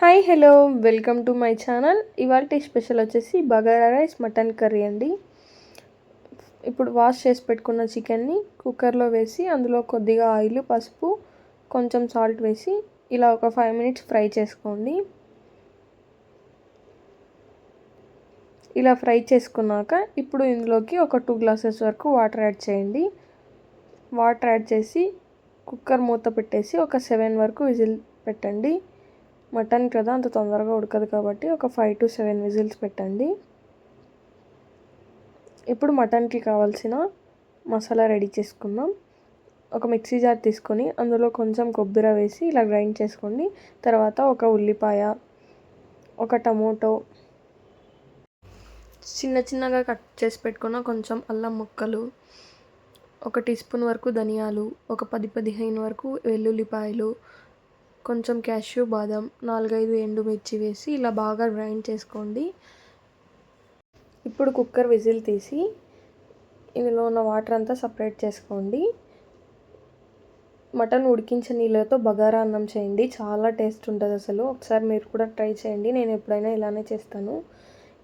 Hi hello welcome to my channel. ఇవాళ special వచ్చేసి bagara rice mutton curry అండి. ఇప్పుడు వాష్ చేసి పెట్టుకున్న చికెన్ని కుక్కర్లో వేసి అందులో కొద్దిగా ఆయిల్, పసుపు, కొంచెం సాల్ట్ వేసి ఇలా ఒక 5 minutes ఫ్రై చేసుకోండి. ఇలా ఫ్రై చేసుకున్నాక ఇప్పుడు ఇందులోకి ఒక 2 glasses వరకు వాటర్ యాడ్ చేయండి. వాటర్ యాడ్ చేసి కుక్కర్ మూత పెట్టేసి ఒక 7 వరకు విజిల్ పెట్టండి. మటన్ కదా అంత తొందరగా ఉడకదు కాబట్టి ఒక 5 to 7 విజిల్స్ పెట్టండి. ఇప్పుడు మటన్కి కావాల్సిన మసాలా రెడీ చేసుకుందాం. ఒక మిక్సీ జార్ తీసుకొని అందులో కొంచెం కొబ్బరి వేసి ఇలా గ్రైండ్ చేసుకోండి. తర్వాత ఒక ఉల్లిపాయ, ఒక టమోటో, చిన్నగా కట్ చేసి పెట్టుకున్న కొంచెం అల్లం ముక్కలు, 1 teaspoon వరకు ధనియాలు, ఒక 10-15 వరకు వెల్లుల్లిపాయలు, కొంచెం క్యాష్యూ బాదం, 4-5 ఎండుమిర్చి వేసి ఇలా బాగా గ్రైండ్ చేసుకోండి. ఇప్పుడు కుక్కర్ విజిల్ తీసి ఇందులో ఉన్న వాటర్ అంతా సపరేట్ చేసుకోండి. మటన్ ఉడికించిన నీళ్ళతో బగారా అన్నం చేయండి, చాలా టేస్ట్ ఉంటుంది అసలు. ఒకసారి మీరు కూడా ట్రై చేయండి. నేను ఎప్పుడైనా ఇలానే చేస్తాను.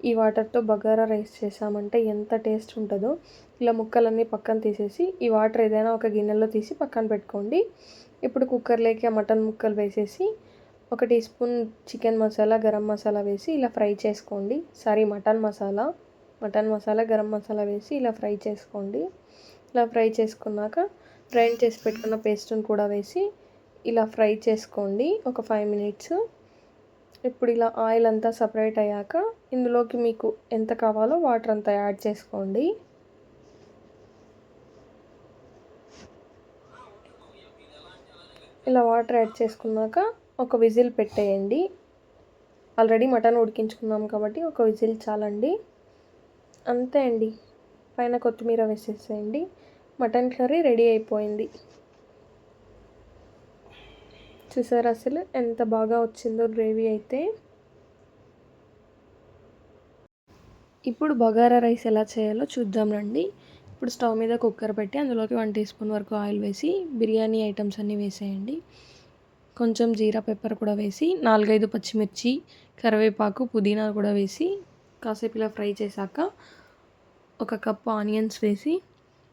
ఈ వాటర్తో బగారా రైస్ చేసామంటే ఎంత టేస్ట్ ఉంటుందో. ఇలా ముక్కలన్నీ పక్కన తీసేసి ఈ వాటర్ ఏదైనా ఒక గిన్నెలో తీసి పక్కన పెట్టుకోండి. ఇప్పుడు కుక్కర్లోకి ఆ మటన్ ముక్కలు వేసేసి 1 teaspoon చికెన్ మసాలా, గరం మసాలా వేసి ఇలా ఫ్రై చేసుకోండి. మటన్ మసాలా, గరం మసాలా వేసి ఇలా ఫ్రై చేసుకోండి. ఇలా ఫ్రై చేసుకున్నాక గ్రైండ్ చేసి పెట్టుకున్న పేస్ట్ని కూడా వేసి ఇలా ఫ్రై చేసుకోండి ఒక 5 minutes. ఇప్పుడు ఇలా ఆయిల్ అంతా సపరేట్ అయ్యాక ఇందులోకి మీకు ఎంత కావాలో వాటర్ అంతా యాడ్ చేసుకోండి. ఇలా వాటర్ యాడ్ చేసుకున్నాక ఒక విజిల్ పెట్టేయండి. ఆల్రెడీ మటన్ ఉడికించుకున్నాం కాబట్టి ఒక విజిల్ చాలండి. అంతే అండి. పైన కొత్తిమీర వేసేసేయండి. మటన్ కర్రీ రెడీ అయిపోయింది. చూసారా అసలు ఎంత బాగా వచ్చిందో గ్రేవీ అయితే. ఇప్పుడు బగారా రైస్ ఎలా చేయాలో చూద్దాం రండి. ఇప్పుడు స్టవ్ మీద కుక్కర్ పెట్టి అందులోకి 1 teaspoon వరకు ఆయిల్ వేసి బిర్యానీ ఐటమ్స్ అన్నీ వేసేయండి. కొంచెం జీరా, పెప్పర్ కూడా వేసి 4-5 పచ్చిమిర్చి, కరివేపాకు, పుదీనా కూడా వేసి కాసేపు ఇలా ఫ్రై చేశాక 1 కప్ ఆనియన్స్ వేసి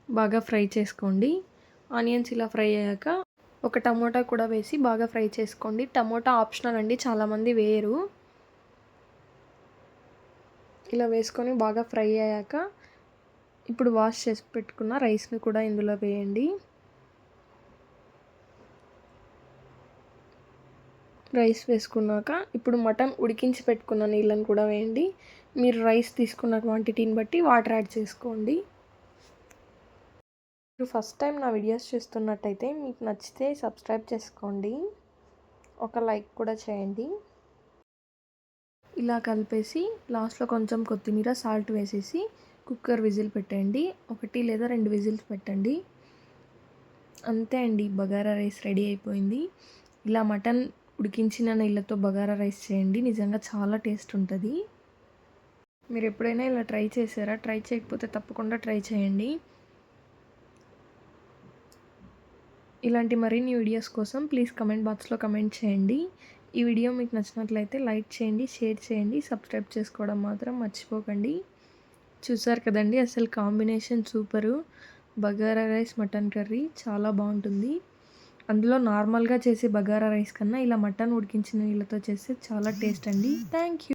బాగా ఫ్రై చేసుకోండి. ఆనియన్స్ ఇలా ఫ్రై అయ్యాక 1 టమోటా కూడా వేసి బాగా ఫ్రై చేసుకోండి. టమోటా ఆప్షనల్ అండి, చాలామంది వేయరు. ఇలా వేసుకొని బాగా ఫ్రై అయ్యాక ఇప్పుడు వాష్ చేసి పెట్టుకున్న రైస్ని కూడా ఇందులో వేయండి. రైస్ వేసుకున్నాక ఇప్పుడు మటన్ ఉడికించి పెట్టుకున్న నీళ్ళని కూడా వేయండి. మీరు రైస్ తీసుకున్న క్వాంటిటీని బట్టి వాటర్ యాడ్ చేసుకోండి. మీరు ఫస్ట్ టైం నా వీడియోస్ చూస్తున్నట్టయితే మీకు నచ్చితే సబ్స్క్రైబ్ చేసుకోండి, ఒక లైక్ కూడా చేయండి. ఇలా కలిపేసి లాస్ట్లో కొంచెం కొత్తిమీర, సాల్ట్ వేసేసి కుక్కర్ విజిల్ పెట్టండి. 1 లేదా 2 విజిల్స్ పెట్టండి. అంతే అండి, బగారా రైస్ రెడీ అయిపోయింది. ఇలా మటన్ ఉడికించిన నీళ్ళతో బగారా రైస్ చేయండి, నిజంగా చాలా టేస్ట్ ఉంటుంది. మీరు ఎప్పుడైనా ఇలా ట్రై చేశారా? ట్రై చేయకపోతే తప్పకుండా ట్రై చేయండి. ఇలాంటి మరిన్ని వీడియోస్ కోసం ప్లీజ్ కమెంట్ బాక్స్లో కమెంట్ చేయండి. ఈ వీడియో మీకు నచ్చినట్లయితే లైక్ చేయండి, షేర్ చేయండి, సబ్స్క్రైబ్ చేసుకోవడం మాత్రం మర్చిపోకండి. చూసారు కదండి, అసలు combination super. Bagara rice, mutton curry చాలా బాగుంటుంది. అందులో నార్మల్గా చేసే బగారా రైస్ కన్నా ఇలా మటన్ ఉడికించిన నీళ్ళతో చేస్తే చాలా టేస్ట్ అండి. Thank you.